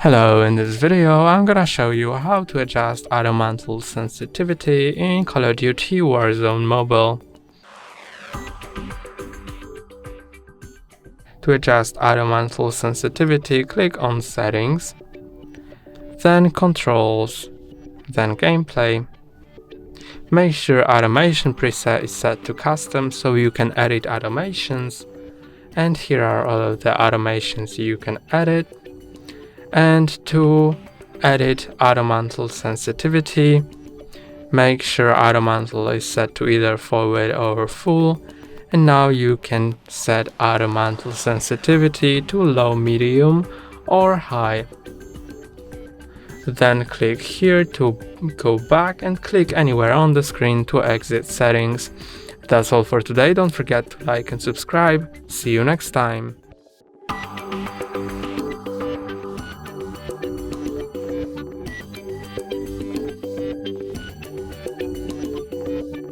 Hello, in this video I'm gonna show you how to adjust Auto Mantle Sensitivity in Call of Duty Warzone Mobile. To adjust Auto Mantle Sensitivity, click on Settings, then Controls, then Gameplay. Make sure Automation preset is set to Custom so you can edit automations, and here are all of the automations you can edit. And to edit Auto Mantle Sensitivity, make sure Auto Mantle is set to either forward or full, and now you can set Auto Mantle Sensitivity to low, medium or high. Then click here to go back and click anywhere on the screen to exit settings. That's all for today. Don't forget to like and subscribe. See you next time.